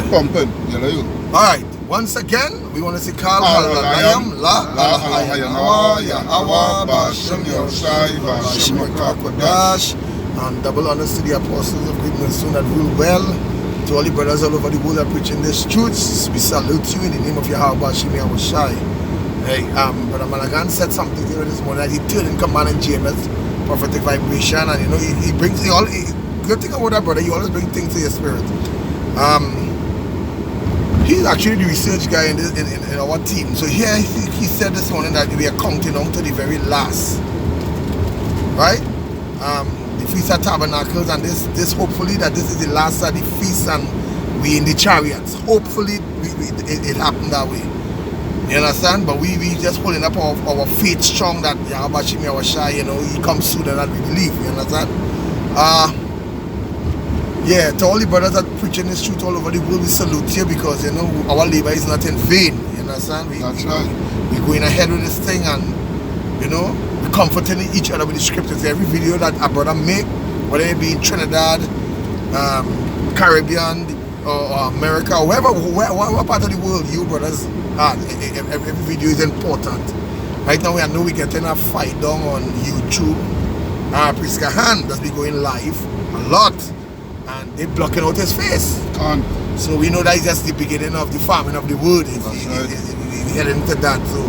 Pumping. Alright, once again, we want to say Kal Halayam La Halayanawa Yahweh Bashem Yoshai Bashem Kodash, and double honors to the apostles of great soon that rule well. To all the brothers all over the world that are preaching these truths, we salute you in the name of Yahweh Bashem Yoshai. Hey, Brother Malagan said something here this morning that he turned in command in James, prophetic vibration, and you know he brings good thing about that brother, he always brings things to your spirit. He's actually the research guy in our team. So here he said this morning that we are counting on to the very last, right? The Feast of Tabernacles, and this hopefully that this is the last of the feast, and we in the chariots. Hopefully it happened that way. You understand? But we just holding up our faith strong that Yahweh Shimi Awashai, you know, he comes sooner than we believe. You understand? Yeah, to all the brothers that preaching this truth all over the world, we salute you, because you know our labor is not in vain. You understand? We're going ahead with this thing, and you know, we're comforting each other with the scriptures. Every video that a brother make, whether it be in Trinidad, Caribbean, or America, or wherever part of the world you brothers are, every video is important. Right now, I know we're getting a fight down on YouTube. Priska Han that's been going live a lot, and they're blocking out his face. So we know that is just the beginning of the farming of the word. We're heading into that. So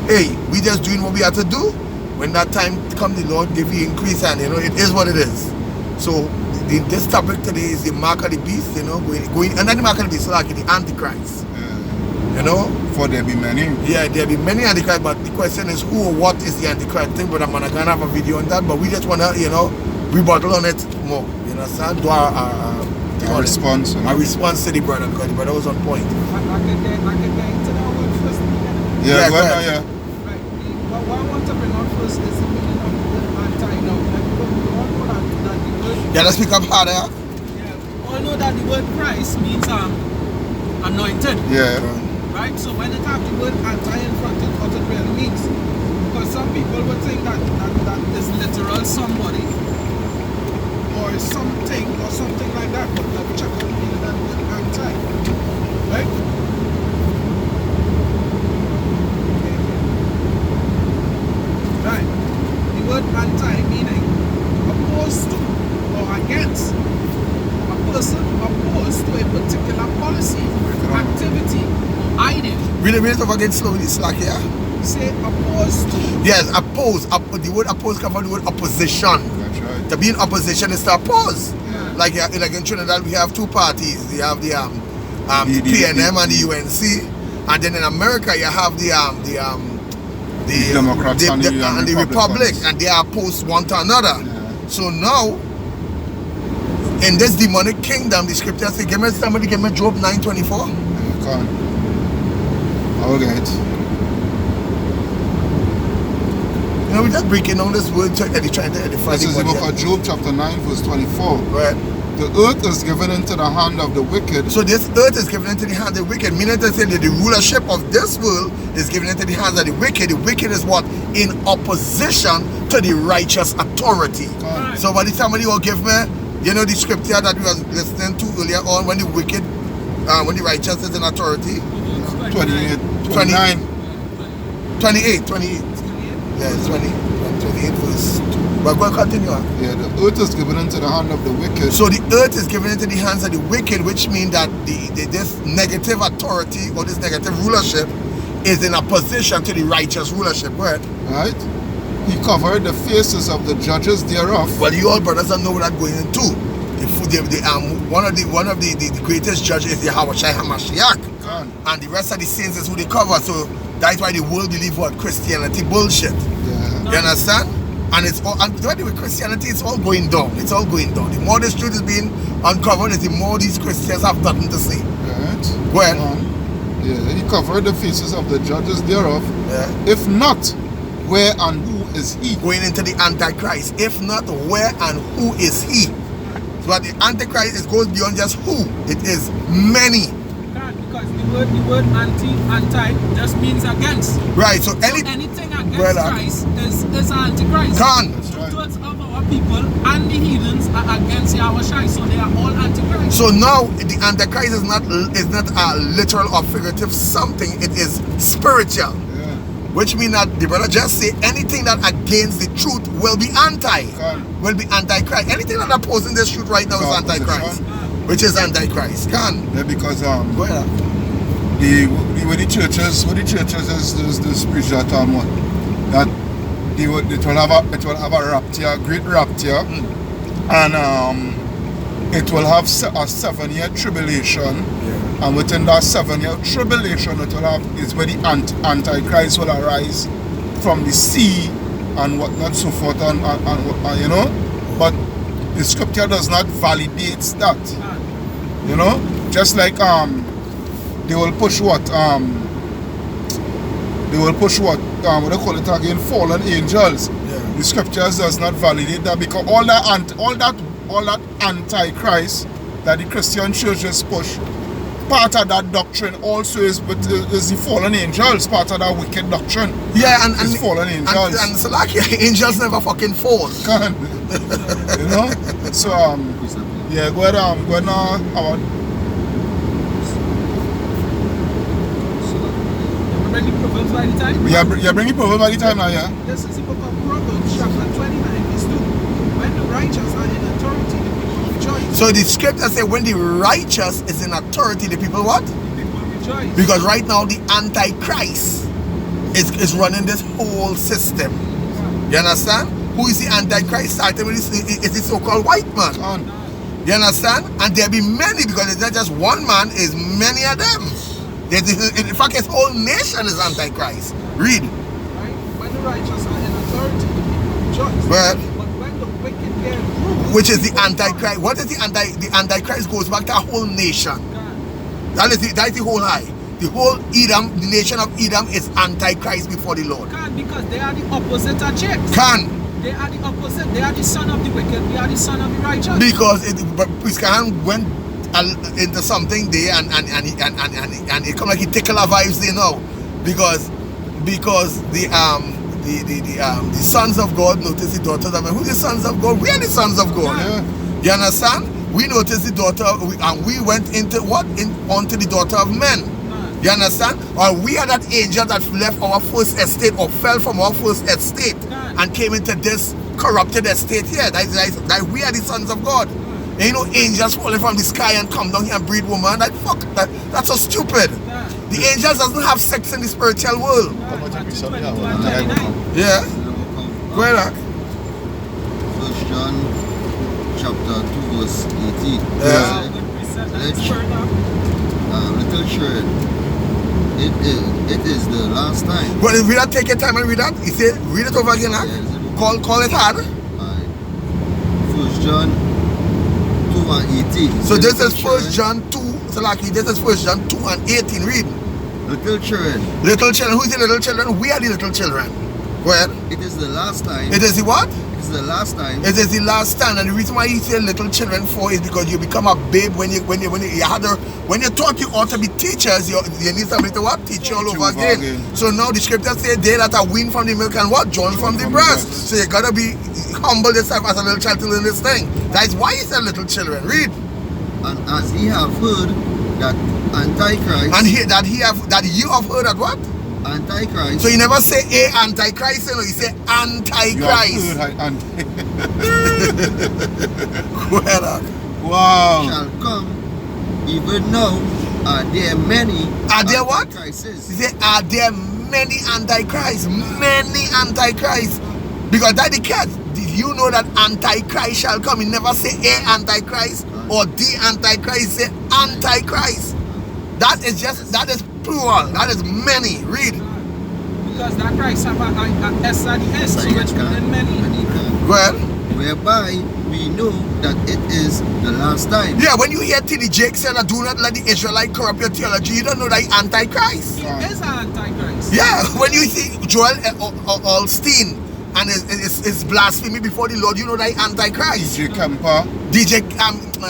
hey, we just doing what we have to do. When that time comes, the Lord give you increase, and you know it is what it is. So this topic today is the mark of the beast. You know, going and then the mark of the beast, so like the antichrist. You know, for there be many. Yeah, there be many antichrists, but the question is who or what is the antichrist thing. But I'm gonna have a video on that. But we just wanna, you know, rebuttal on it more. You understand? Do a response. A response to the brother, because the brother was on point. I can get into that one first. Yeah, go ahead. Yeah. Right. What I want to bring on first is the meaning of the anti. Now, we all know that the word. Yeah, let's pick up harder. Yeah, we all know that the word Christ means anointed. Yeah. Right? So when it have the word anti in front, it what it really means. Because some people would think that is literal somebody or something like that, but let me check out the meaning of that word anti. Right? Right. The word anti meaning opposed to or against. A person opposed to a particular policy, activity, idea. Really, don't forget slowly, slack here. Say opposed to. Yes, oppose. The word oppose comes from the word opposition. That's right. To be in opposition is to oppose. Yeah. Like in Trinidad, we have two parties. You have the PNM and the UNC, and then in America you have the Democrats and the Republic, and they are opposed one to another. Yeah. So now, in this demonic kingdom, the scripture says, give me Job 9:24. Okay. You know, we're just breaking down this word, trying to edify. This is the book of Job, chapter 9, verse 24. Right. The earth is given into the hand of the wicked. So this earth is given into the hand of the wicked, meaning to say that the rulership of this world is given into the hands of the wicked. The wicked is what? In opposition to the righteous authority. Right. So by the time you will give me, you know, the scripture that we were listening to earlier on, when the wicked, when the righteous is in authority. 28. 28. Yeah, it's 28 verse 2. But go and continue on. Yeah, the earth is given into the hand of the wicked. So the earth is given into the hands of the wicked, which means that this negative authority or this negative rulership is in opposition to the righteous rulership, right? Right? He covered the faces of the judges thereof. Well, you all brothers don't know what I'm going into. One of the greatest judges is the Yahweh Hamashiach. And the rest of the saints is who they cover. So that's why the world believe what? Christianity bullshit. Yeah. You understand? And it's all, and with Christianity, it's all going down. It's all going down. The more this truth is being uncovered, the more these Christians have nothing to say. Right. Go ahead. Yeah, he covered the faces of the judges thereof. Yeah. If not, where and who is he? Going into the Antichrist. If not, where and who is he? So the Antichrist, it goes beyond just who. It is many. Because the word anti just means against. Right, so anything against Christ is Antichrist. Can. Two-thirds of our people and the heathens are against Yahweh Shai, so they are all antichrist. So now the Antichrist is not a literal or figurative something, it is spiritual. Yeah. Which means that the brother just say anything that against the truth will be will be antichrist. Anything that opposing this truth right now is antichrist. Which is antichrist. Yeah, because Go ahead. with the churches is the spiritual turmoil. That it will have a rapture, great rapture, and it will have a 7-year tribulation, and within that 7-year tribulation, it will have is where the antichrist will arise from the sea and whatnot, so forth, and you know, but the scripture does not validate that. You know, just like they will push what what they call it again, fallen angels. Yeah. The scriptures does not validate that, because all that antichrist that the Christian churches push, part of that doctrine also is the fallen angels, part of that wicked doctrine. Yeah, and fallen angels. And so like angels never fucking fall. You know? So yeah, go ahead our Bring the Proverbs by the time? you're bringing Proverbs by the time now, yeah? This is the book of Proverbs, chapter 29, verse 2. When the righteous are in authority, the people rejoice. So the scripture says when the righteous is in authority, the people what? The people rejoice. Because right now the Antichrist is running this whole system. You understand? Who is the Antichrist? Starting with it's the so-called white man. You understand? And there be many, because it's not just one man, it's many of them. In fact, his whole nation is Antichrist. Read. Right? When the righteous are in authority, the people rejoice. Well, but when the wicked bear rule, which is the Antichrist. What is the Antichrist goes back to a whole nation. That is the whole lie. The whole Edom, the nation of Edom is Antichrist before the Lord. Because they are the opposite of chicks. They are the opposite. They are the son of the wicked. We are the son of the righteous. Because Priscan went into something there and it come like he tickle our vibes there now. Because the sons of God notice the daughters. I mean, who the sons of God? We are the sons of God. Yeah. You understand? We noticed the daughter, and we went into what? Onto the daughter of men. You understand? Or we are that angel that left our first estate or fell from our first estate and came into this corrupted estate here. That we are the sons of God. Ain't no angels falling from the sky and come down here and breed woman. That's so stupid. The angels doesn't have sex in the spiritual world. Yeah. Go ahead. 1 John chapter 2 verse 18. Yeah. Little children, it is the last time. But if we don't take your time and read that, he said, read it over again. Call it hard. 1 John 2 and 18. So this is 1 John 2. So like this is 1 John 2 and 18. Read. Little children. Little children. Who is the little children? We are the little children. Well, it is the last time. It is the what? It is the last time. It is the last time, and the reason why he said little children for is because you become a babe when you thought you ought to be teachers. You need somebody to what? Teach you all over again. So now the scripture says they that are weaned from the milk and what? Drawn from the breast. So you gotta be humble yourself as a little child to learn this thing. That's why he said little children. Read. And as ye have heard that Antichrist. And that you have heard that what? Antichrist. So you never say a Antichrist, you say Antichrist. Go ahead. Wow. Shall come, even now are there many. Are there what? Antichrists. He said, are there many Antichrists? Many Antichrists. Because that the cat. Did you know that Antichrist shall come? He never say a Antichrist or the Antichrist. He say Antichrist. That is plural. That is many. Read. Because that Christ have a S at the end, so which means many. Well, whereby we know that it is the last time. Yeah, when you hear T.D. Jakes say that do not let the Israelite corrupt your theology, you don't know that he's Antichrist. He is an Antichrist. Yeah, when you see Joel Osteen and his blasphemy before the Lord, you know that he's Antichrist. E.J. Kemper. E.J. Kemper,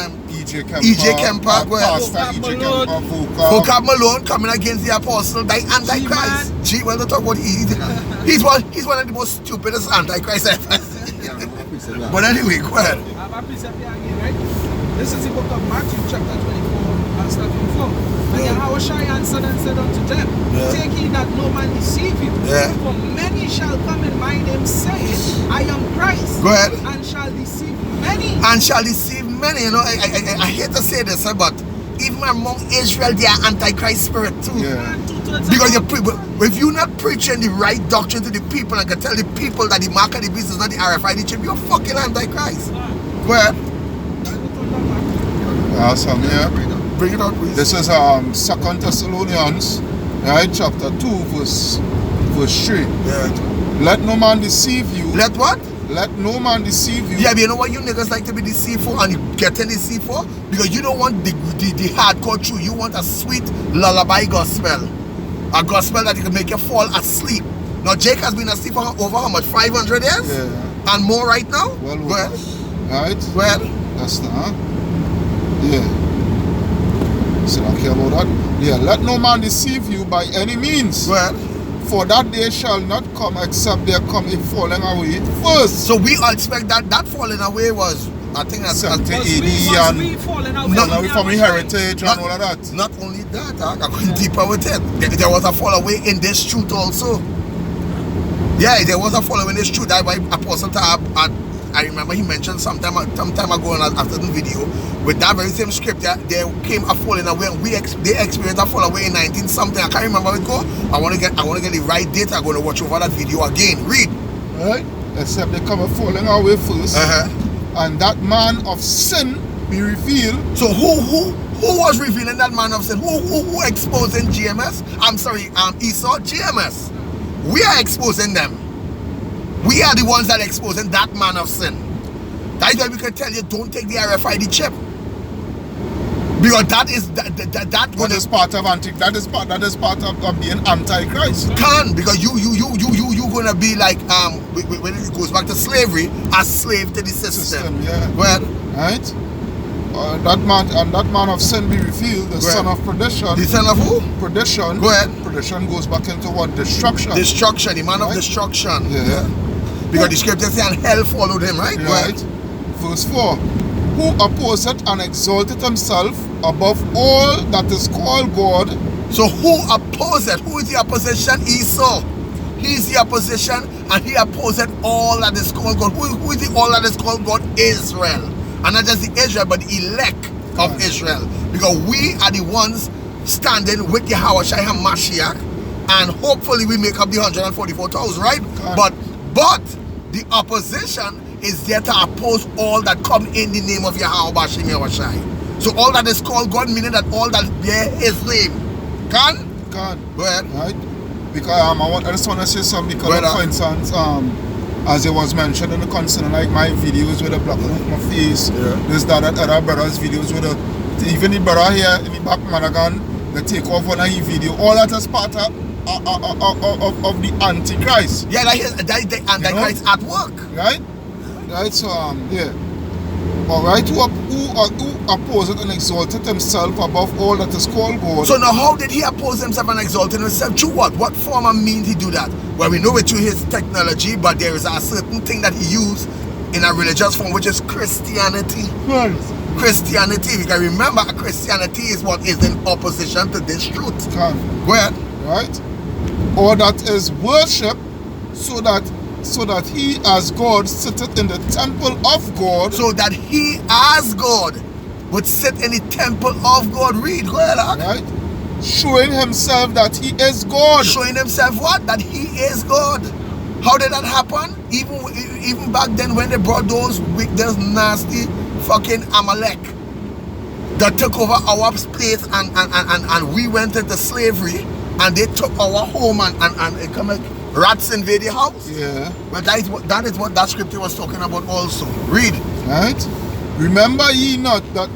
Pastor E.J. Kemper, Vocab Malone coming against the apostle, that Antichrist. Well, don't talk about he's one of the most stupidest Antichrists ever. Thanks a lot. But anyway, go ahead. I have a precept here again, right? This is the book of Matthew, chapter 24, and starting 4. And Yahweh Shai answered and said unto them, Take heed that no man deceive you. For many shall come in my name, saying, I am Christ. Go ahead. And shall deceive many. And shall deceive many. You know, I hate to say this, but even among Israel, they are antichrist spirit too. Yeah. Because if you're not preaching the right doctrine to the people and can tell the people that the mark of the beast is not the RFID chip, you're fucking antichrist. Go ahead. Awesome, yeah. Bring it out, please. This is 2 Thessalonians, right, chapter 2, verse 3. Yeah. Let no man deceive you. Let what? Let no man deceive you. Yeah, but you know what you niggas like to be deceived for and you getting deceived for? Because you don't want the hardcore truth. You want a sweet lullaby gospel. A gospel that can make you fall asleep. Now Jake has been asleep for over how much? 500 years? Yeah. And more right now? Well, Go ahead. Right? Well, That's the, yeah. So I care about that. Yeah, let no man deceive you by any means. well. For that day shall not come except there come a falling away first. So we all expect that falling away was, I think that's 70, 80 Was and we falling away falling from away from Yahweh heritage Not- and all of that. not only that, I went deeper with it. There was a fall away in this truth also. Yeah, there was a fall away in this truth. That's why Apostle Tab, I remember he mentioned some time ago on a certain video, with that very same scripture, there came a falling away, and they experienced a fall away in 19 something. I can't remember how it go. I want to get the right date. I'm going to watch over that video again. Read. Right? Except they come a falling away first. And that man of sin be revealed. So who was revealing that man of sin? Who exposing GMS? I'm sorry, Esau, GMS. We are exposing them. We are the ones that are exposing that man of sin. That's why we can tell you, don't take the RFID chip. Because that is That is part of of being antichrist. because you gonna be like when it goes back to slavery, a slave to the system. Yeah. Well, Right? That man of sin be revealed, the son of perdition. the son of who? Perdition. Go ahead. Perdition goes back into what? Destruction. Destruction, the man of Right. destruction. Yeah. Because the scripture says, and hell followed him, right? Go ahead. Right. Verse 4. Who opposeth and exalteth himself above all that is called God. So who opposeth? Who is the opposition? Esau. He is the opposition, and he opposeth all that is called God. Who is the all that is called God? Israel. And not just the Israel, but the elect of Israel. Because we are the ones standing with Yahweh Shai HaMashiach, and hopefully we make up the 144,000, right? But the opposition is there to oppose all that come in the name of Yahweh Bashim Yahweh Shai. So all that is called God, meaning that all that bear his name. Can? God. Go ahead. Right? Because I just want to say something because Well, for instance, as it was mentioned in the concern, like my videos with the blocking of my face, this, that, other brothers' videos with the, even the brother here in the back Managan, the take off on a video, all that is part of the Antichrist. Yeah, that is the Antichrist at work. Right? Right, so yeah. Alright, who opposeth and exalted himself above all that is called God. So now how did he oppose himself and exalt himself? Through what? What form and means he do that? Well, we know it through his technology, but there is a certain thing that he used in a religious form, which is Christianity. Right. Christianity, because remember, Christianity is what is in opposition to this truth. Go ahead. Right? Or that is worship, so that he as God sitteth in the temple of God. So that he as God would sit in the temple of God. Read, go ahead, right? Showing himself that he is God. Showing himself what? That he is God. How did that happen? Even back then when they brought those nasty fucking Amalek that took over our place and we went into slavery, and they took our home and come like rats invade the house. Yeah. But that is what that scripture was talking about also. Read. Right? Remember ye not that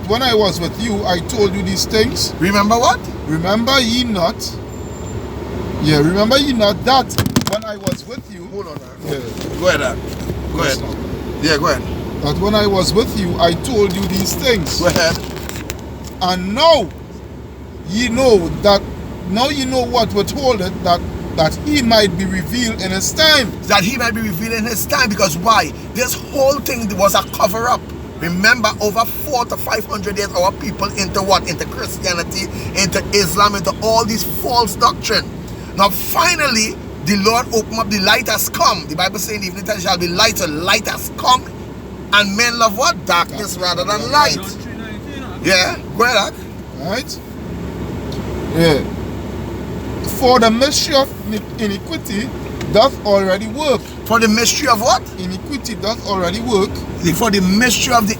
when I was with you, I told you these things? Remember what? Remember ye not? Yeah, remember ye not that when I was with you? Hold on. Yeah. Go ahead. Go ahead. Yeah, go ahead. That when I was with you, I told you these things. Go ahead. And now ye know that. Now you know what withholdeth, that that he might be revealed in his time. That he might be revealed in his time. Because why? This whole thing was a cover-up. Remember, over 400 to 500 years, our people into what? Into Christianity, into Islam, into all these false doctrine. Now, finally, the Lord opened up, the light has come. The Bible says in the evening time shall be light, so light has come. And men love what? Darkness rather than light. Yeah, go ahead. Right? Yeah. For the mystery of iniquity doth already work. For the mystery of what? Iniquity doth already work. For the mystery of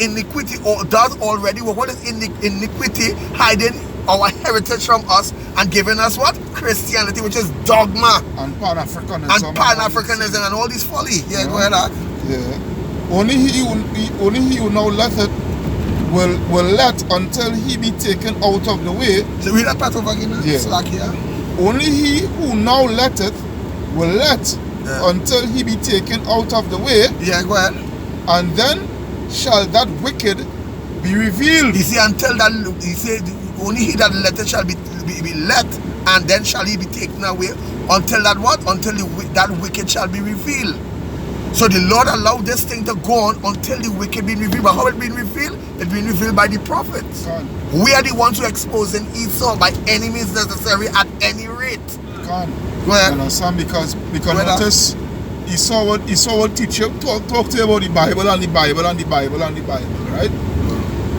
iniquity does already work. What is iniquity? Hiding our heritage from us and giving us what? Christianity, which is dogma. And Pan-Africanism. And Pan-Africanism and all this folly. Yeah, go ahead. Yeah. Only he who now letteth will let until he be taken out of the way. So read that part over again. Yeah. Slack here. Only he who now letteth will let until he be taken out of the way. Yeah, go ahead. And then shall that wicked be revealed. You see, until that, he said, only he that letteth shall be let, and then shall he be taken away. Until that what? Until that wicked shall be revealed. So the Lord allowed this thing to go on until the wicked be revealed. But how it been revealed? It been revealed by the prophets. We are the ones who are exposing Esau by any means necessary at any rate. Go ahead. You understand? Because notice Esau would teach you, talk to you about the Bible and the Bible and the Bible and the Bible, right?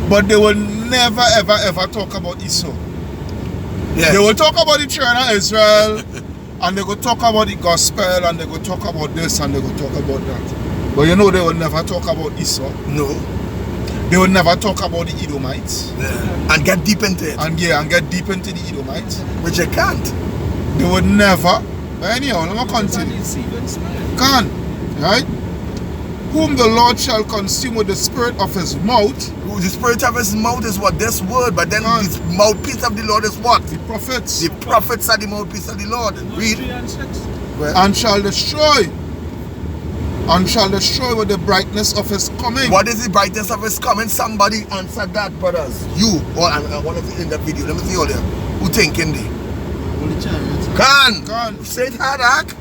But they will never ever talk about Esau. Yeah. They will talk about the children of Israel. And they go talk about the gospel, and they go talk about this, and they go talk about that. But you know they will never talk about Esau. No. They will never talk about the Edomites. Yeah. And get deep into it. And get deep into the Edomites. Which they can't. They would never. But anyhow, let me continue. Can't. Right? Whom the Lord shall consume with the spirit of his mouth. The spirit of his mouth is what? This word. But then the mouthpiece of the Lord is what? The prophets. The prophets are the mouthpiece of the Lord. Read. And shall destroy. And shall destroy with the brightness of his coming. What is the brightness of his coming? Somebody answer that, brothers. You. Or I want to see in that video. Let me see all there. Who thinking there? Can. Say it hard, Ak.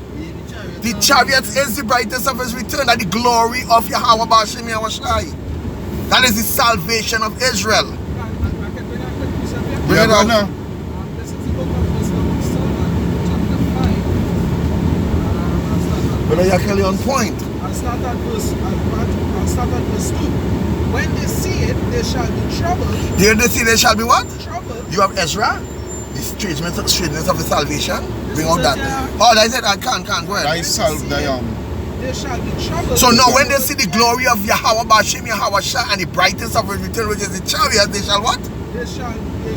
The chariots is the brightness of his return, and the glory of Yahweh Bashim Yahushai. That is the salvation of Israel. Bring it out now. This is the book of Wisdom of Solomon, chapter 5. But you're clearly on point. I'll start at verse 2. When they see it, they shall be troubled. Here they see they shall be what? Troubled. You have Ezra, the straightness of the salvation. Bring out that. Yeah. Oh, I said I can't. Go ahead. They shall be troubled. So now when they see the glory of Yahweh Bashim Yahushai and the brightness of his return, which is the chariot, they shall what? They shall be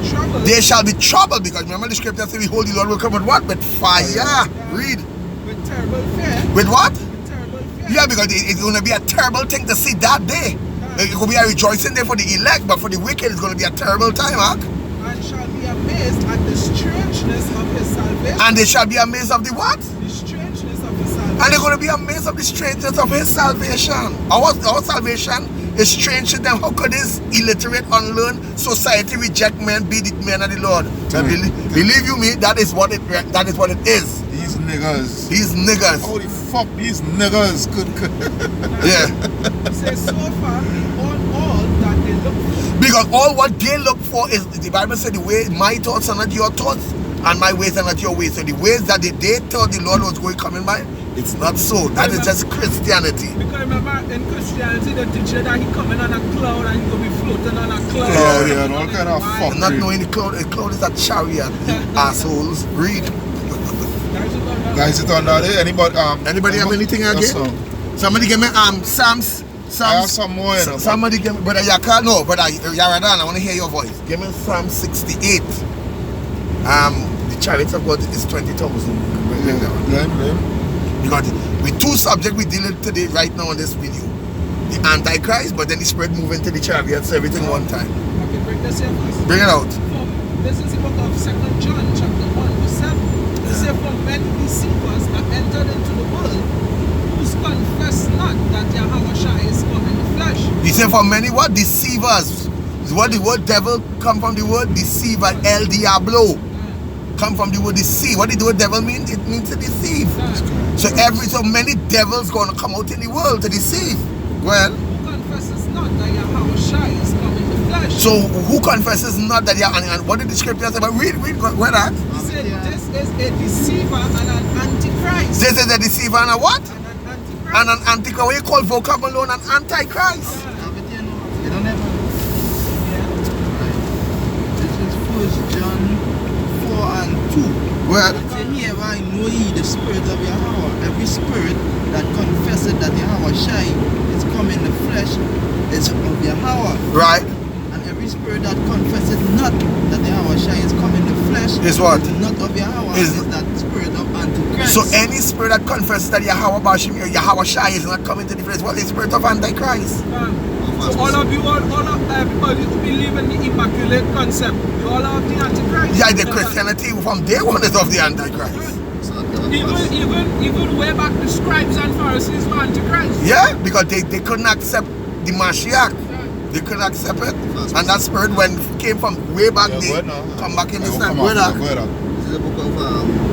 troubled. They shall be troubled, because remember the scripture says, behold, the Lord will come with what? With fire. Read. With terrible fear. With what? With terrible fear. Yeah, because it's going to be a terrible thing to see that day. It's going to be a rejoicing day for the elect, but for the wicked, it's going to be a terrible time, huh? And shall be amazed at the strangeness of his salvation. And they shall be amazed of the what? The strangeness of his salvation. And they're going to be amazed of the strangeness of his salvation. Our salvation is strange to them. How could this illiterate, unlearned society reject men, be the men of the Lord? Believe you me, that is what it is. These niggas. How the fuck these niggas could. Yeah. Say so far all that they look for. Because all what they look for is, the Bible said, the way my thoughts are not your thoughts, and my ways are not your ways. So the ways that they thought the Lord was going to come in by, it's not so. That is just Christianity. Because remember, in Christianity, they teach you that he coming on a cloud and he's going to be floating on a cloud. Cloud, yeah, and all kind of fuck. Not knowing the cloud is a chariot, assholes. Read. Guys, it's on that. Anybody have anything again? Somebody give me Psalms. I have some more. Somebody give me, brother Yaka, no, brother Yaradan, I want to hear your voice. Give me Psalm 68. The chariots of God is 20,000. Because with two subjects we deal with today, right now on this video. The Antichrist, but then the spirit moving to the chariots, everything one time. Okay, bring this here first. Bring it out. This is the book of 2 John, chapter 1, verse 7. It says, for many deceivers are entered into the world, whose confess not that Yahushua is come in the flesh. He said, for many what? Deceivers. What the word devil come from the word deceiver, El Diablo. come from the word deceive. What did the word devil mean? It means to deceive. So many devils gonna come out in the world to deceive. Well, Who confesses not that Yahushua is come in the flesh? so who confesses not that and what did the scripture say? But read where that? He said this is a deceiver and an antichrist. This is a deceiver and a what? And an antichrist. And an antichrist. What you call vocab alone? An antichrist. You don't ever. This is 1 John 4 and 2. Well, Say hereby know ye the spirit of Yahweh. Every spirit that confesseth that Yahushua is come in the flesh is of Yahweh. right. And every spirit that confesseth not that Yahushua is come in the flesh Is what? not of Yahweh. Is- Is that spirit of Antichrist. So any spirit that confesses that Yahweh Shai is not coming to the flesh, what is the spirit of antichrist? So all of everybody who believe in the immaculate concept, you all have the antichrist. Yeah, the Christianity from day one is of the antichrist. Even way back the scribes and Pharisees were antichrist. Yeah, because they couldn't accept the Mashiach. They couldn't accept it. And that spirit came from way back there, come back in this time. This is the book of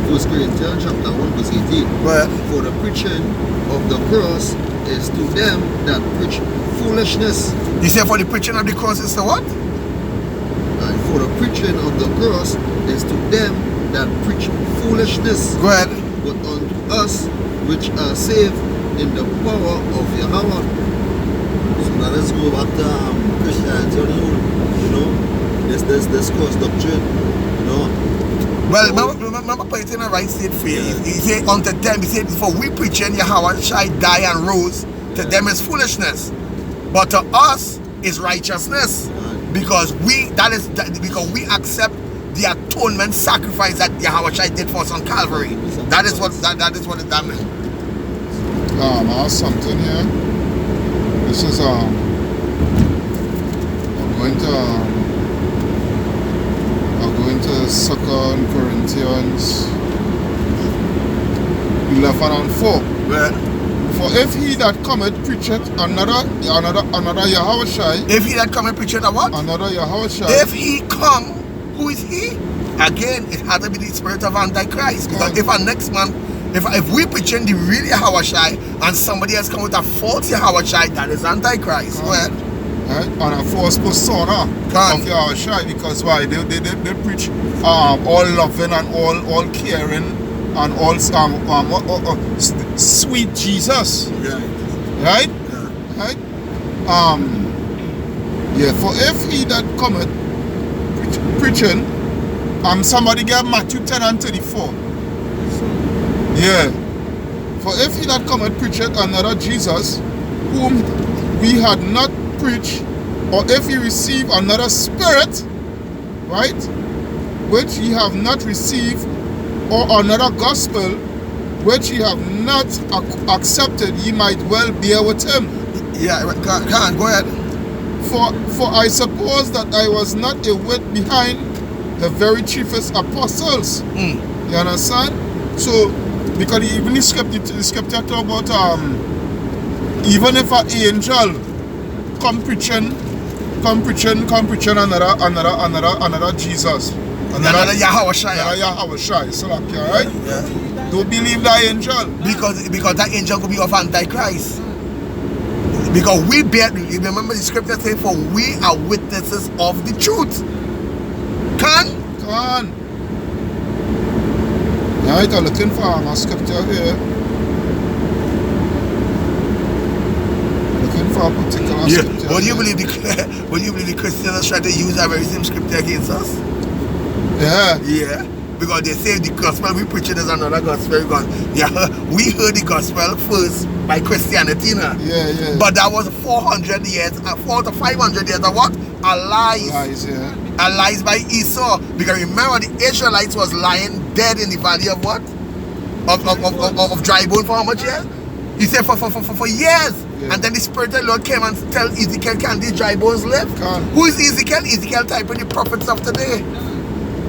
1 Corinthians chapter 1 verse 18. Well, For the preaching of the cross is to them that preach foolishness. you say for the preaching of the cross is the what? And for the preaching of the cross is to them that preach foolishness. Go ahead. But unto us which are saved in the power of Yahweh. So now let's go back to Christianity, you know, this cross doctrine, you know. Well, remember put it in a right state for you. He said unto them, he said, for we preaching Yahweh Shai died and rose, to them is foolishness. But to us is righteousness. Because we accept the atonement sacrifice that Yahweh Shai did for us on Calvary. That is what that means. I have something here. This is I'm going to 2 Corinthians 11 and 4. Well, For if he that cometh preacheth another Yahushai, if he that come and preach it, what? another Yahushai, If he come, who is he? Again, it has to be the spirit of Antichrist. Because if our next man, if we preaching the real Yahushai and somebody else come with a false Yahushai, that is Antichrist. Go ahead. right? And a false persona of Yahushai, because why? They preach all loving and all caring and all sweet Jesus. Right? Yeah. Right? Yeah, for if he that cometh preaching, somebody get Matthew 10 and 34. Yeah. For if he that cometh preacheth another Jesus, whom we had not preached, or if he receive another spirit, right, which ye have not received, or another gospel, which ye have not accepted, ye might well bear with him. Yeah, go ahead. For I suppose that I was not a whit behind the very chiefest apostles. You understand? So, because even the scripture talk about even if an angel come preaching another Jesus, Another Yahushai. another Yahushai, so like, right? Yeah. Don't believe that angel. Because that angel could be of Antichrist. Because we bear, you remember the scripture saying, for we are witnesses of the truth. Can? Right, I'm looking for a scripture here. Looking for a particular scripture. Would you believe the Christians try to use that very same scripture against us? Yeah. Yeah. Because they say the gospel we preach is another gospel. Because we heard the gospel first by Christianity now. Yeah. But that was 400 years, 400 to 500 years of what? A lies. Lies, yeah. A lies by Esau. Because remember, the Israelites was lying dead in the valley of what? Of dry bone for how much years? He said for years. Yeah. And then the Spirit of the Lord came and tell Ezekiel, can these dry bones live? Can. Who is Ezekiel? Ezekiel typing the prophets of today.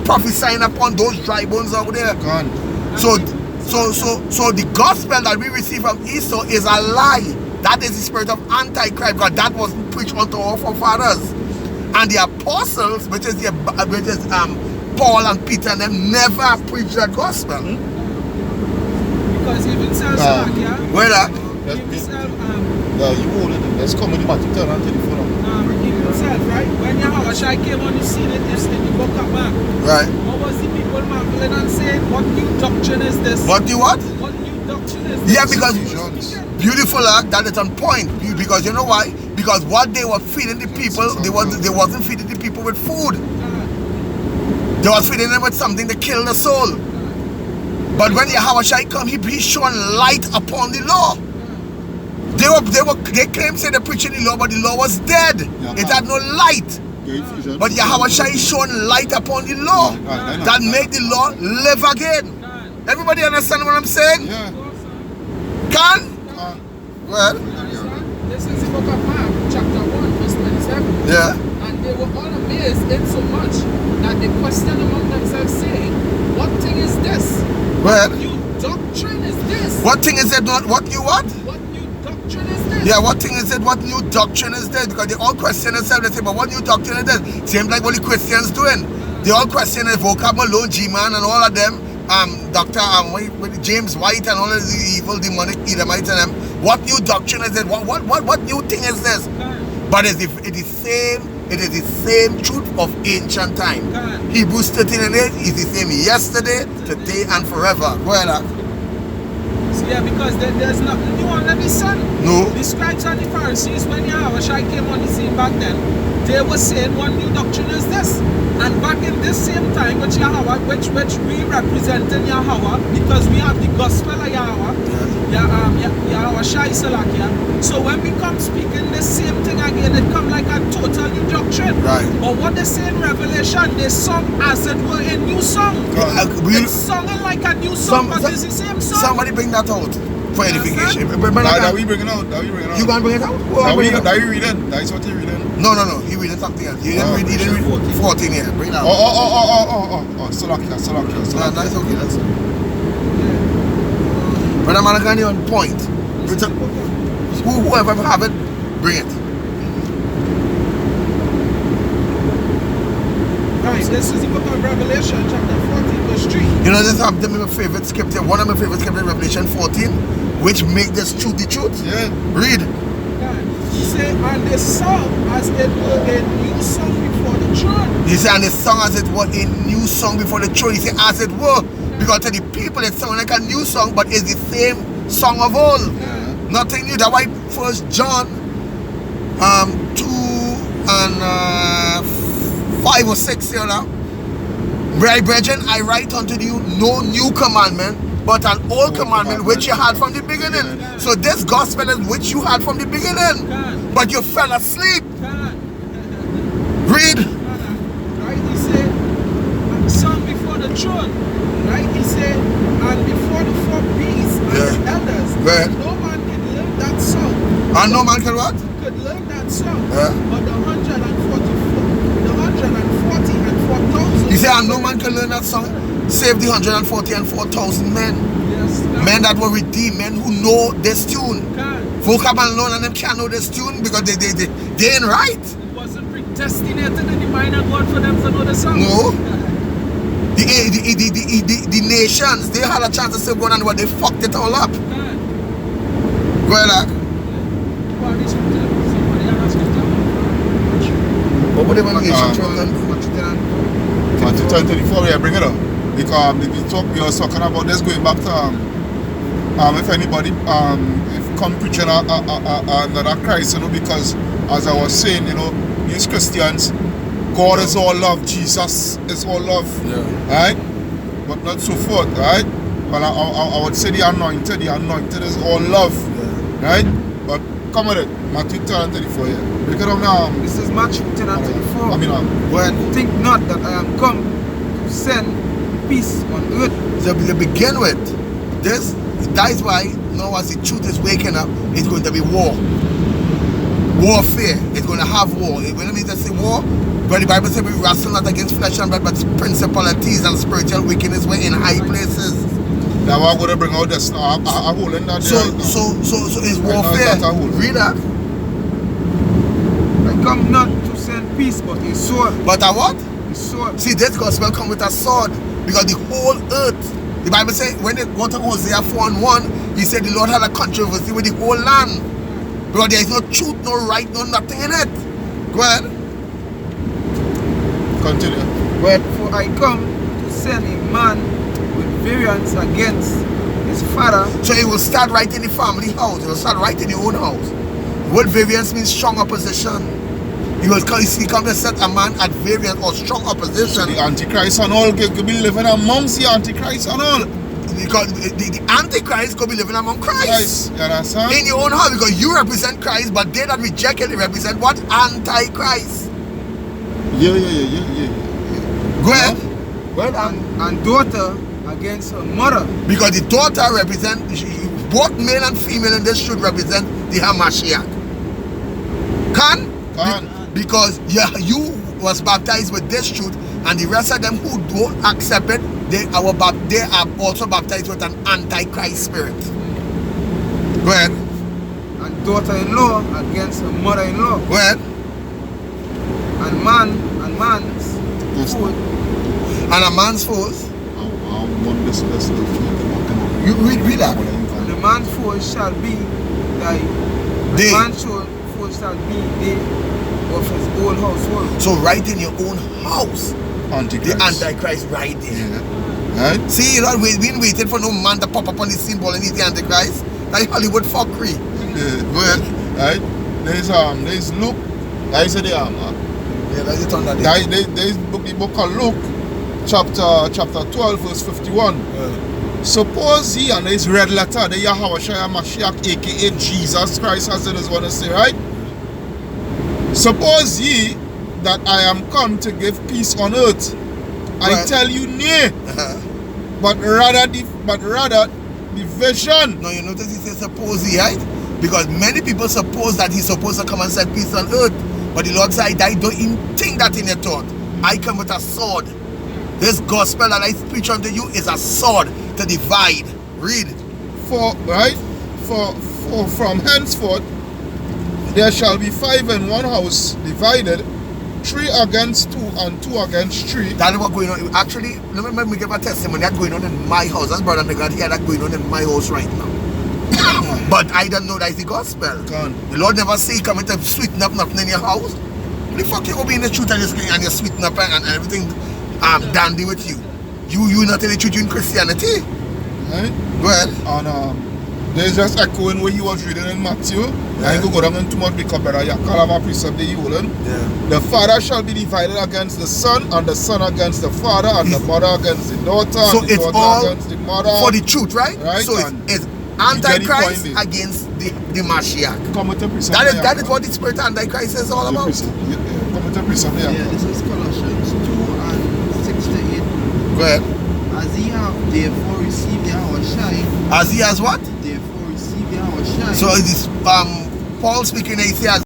Prophesying upon those dry bones over there. Gone. So the gospel that we receive from Esau is a lie. That is the spirit of Antichrist, because that was preached unto our forefathers. And the apostles, which is Paul and Peter and them never preached that gospel. Because he himself, yeah. Where that? He himself, you hold it. Let's come with Matthew 10 and 34 now. he himself, right? When Yahushua came on the scene, it's in the book of Mark. Right. What was the people marveling and saying? What new doctrine is this? What do you what? What new doctrine is this? Yeah, because beautiful that is on point. Because you know why? Because what they were feeding the people, they wasn't feeding the people with food. They was feeding them with something to kill the soul. But when Yahushua come, he shone light upon the law. They claim say they're preaching the law, but the law was dead. It had no light. But Yahushua shone light upon the law that made the law live again. Everybody understand what I'm saying? Yeah. Can? Well, This is the book of Mark, chapter 1, verse 27. yeah. And they were all amazed insomuch that they questioned among themselves, saying, what thing is this? Well, What new doctrine is this? what thing is it? What new what? What new doctrine is this? Yeah, what thing is it? What new doctrine is this? Because they all question themselves. They say, but what new doctrine is this? Same like what the Christians doing. They all question the vocab Malone, G-Man, and all of them. Dr. James White and all of the evil demonic Edomites and them. What new doctrine is it? What new thing is this? But it is the same truth of ancient time. Hebrews 13 and 8 is the same yesterday, today, and forever. Go ahead. So yeah, because there's nothing new under the sun. No. The scribes and the Pharisees, when Yahushua came on the scene back then, they were saying, what new doctrine is this? And back in this same time, which we represent in Yahweh, because we have the gospel of Yahweh, Yahushua Isalakia. So when we come speaking the same thing again, it come like a total new doctrine. Right. But what they say in Revelation, they sung as it were a new song. It's sung like a new song, but it's the same song. Somebody bring that out for edification. That we bringing out. You gonna bring it out? That we reading. That is what he reading. No. He reading something else. He didn't read 14 here. Bring it out. Oh. Salakia. That's okay. That's it. But I'm Malakani on point. Whoever have it, bring it. Right, this is the book of Revelation, chapter 14, verse 3. You know, this is my favorite scripture. One of my favorite scriptures, Revelation 14, which make this truth the truth. Yeah. Read. He said, and they sung as it were a new song before the throne. He said, and they sung as it were a new song before the throne. He said, as it were. Because to the people, it sounds like a new song, but it's the same song of old. Yeah. Nothing new. That's why 1 John 2 and 5 or 6, you know. Brethren, I write unto you no new commandment, but an old commandment which you had from the beginning. So this gospel is which you had from the beginning, but you fell asleep. Read. Right, he said, sung before the throne. Right, he said, and before the 4 beasts and the elders. Right. No man could learn that song. And no man can what? Could learn that song. Yeah. But the 140 and 4,000. He said, and no man can learn that song save the 140 and 4,000 men. Yes. Men that were redeemed, men who know this tune. Vocab and alone and them can't know this tune because they ain't right. It wasn't predestinated in the mind of God for them to know the song. No. The nations, they had a chance to save God and what they fucked it all up. Go ahead, what would the nation children do? Matthew 10:34, yeah, bring it up. Because we was talking about this going back to if anybody if come preaching another Christ, you know, because as I was saying, you know, these Christians, God is all love, Jesus is all love, right? But not so forth, right? But I would say the anointed is all love, right? But come with it, Matthew 10:34, yeah. Break it up now. This is Matthew 10 and 34. I mean, Well, think not that I am come to send peace on earth. So to begin with, that is why now as the truth is waking up, it's going to be war. Warfare. It's going to have war. When I mean to say war, but the Bible says we wrestle not against flesh and blood, but principalities and spiritual wickedness were in high places. Now I'm going to bring out this. I'm holding that. So it's warfare. Read that. I come not to send peace, but a sword. But a what? the sword. See, this gospel come with a sword because the whole earth, the Bible says when they go to Hosea 4:1, he said the Lord had a controversy with the whole land because there is no truth, no right, no nothing in it. Go ahead. Continue. For I come to send a man with variance against his father. So he will start right in the family house. He will start right in your own house. The word variance means strong opposition. He come to set a man at variance or strong opposition. The Antichrist and all could be living amongst the Antichrist and all. Because the Antichrist could be living among Christ. You understand? In your own house, because you represent Christ, but they that reject it, they represent what? Antichrist. Yeah. Go ahead. Well, and daughter against her mother. Because the daughter represent, both male and female in this should represent the Hamashiach. Can? Because you was baptized with this truth, and the rest of them who don't accept it, they are also baptized with an antichrist spirit. Go ahead. And daughter-in-law against her mother-in-law. Go ahead. And man's food. And a man's force. You read that. And the man's food shall be like They. the man's food shall be they of his own household. So right in your own house, Antichrist. the Antichrist right there. Yeah. Right? See, you know, we've been waiting for no man to pop up on the symbol and he's the Antichrist. Like Hollywood fuckery. Go ahead. Right? There's Luke. That is the Yeah, that's it on that day. There's the book of Luke, chapter 12, verse 51. Suppose ye, and there's red letter, the Yahweh Mashiach, aka Jesus Christ, as it is going to say, right? Suppose ye that I am come to give peace on earth. I Right. tell you nay, but rather division. Now you notice he says suppose he, right? Because many people suppose that he's supposed to come and set peace on earth. But the Lord said, I don't even think that in your thought. I come with a sword. This gospel that I preach unto you is a sword to divide. Read. For from henceforth there shall be 5 in one house divided, 3 against 2 and 2 against 3. That's what going on. Actually, let me give a testimony. That's going on in my house. That's brother God here. That's going on in my house right now. But I don't know that's the gospel. The Lord never say he coming to sweeten up nothing in your house. What the fuck you go be in the truth and you're sweeten up and everything dandy with you? You not in the truth, you in Christianity. Right? Go ahead. And there's just echoing what he was reading in Matthew. I ain't go down in too much because brother Yakalama precept the Yulan. The father shall be divided against the son, and the son against the father, and the mother against the daughter, So and the it's daughter all against the mother. for the truth, right? Right, So and it's you get the Antichrist point, against the Mashiach. Come with the precept. That is what the spirit of Antichrist is all about. Come with the precept. Yeah, this is Colossians 2 and 6 to 8. Go ahead. As ye have therefore received our shine, As he has what? therefore receive our shine. So it is Paul speaking, he says,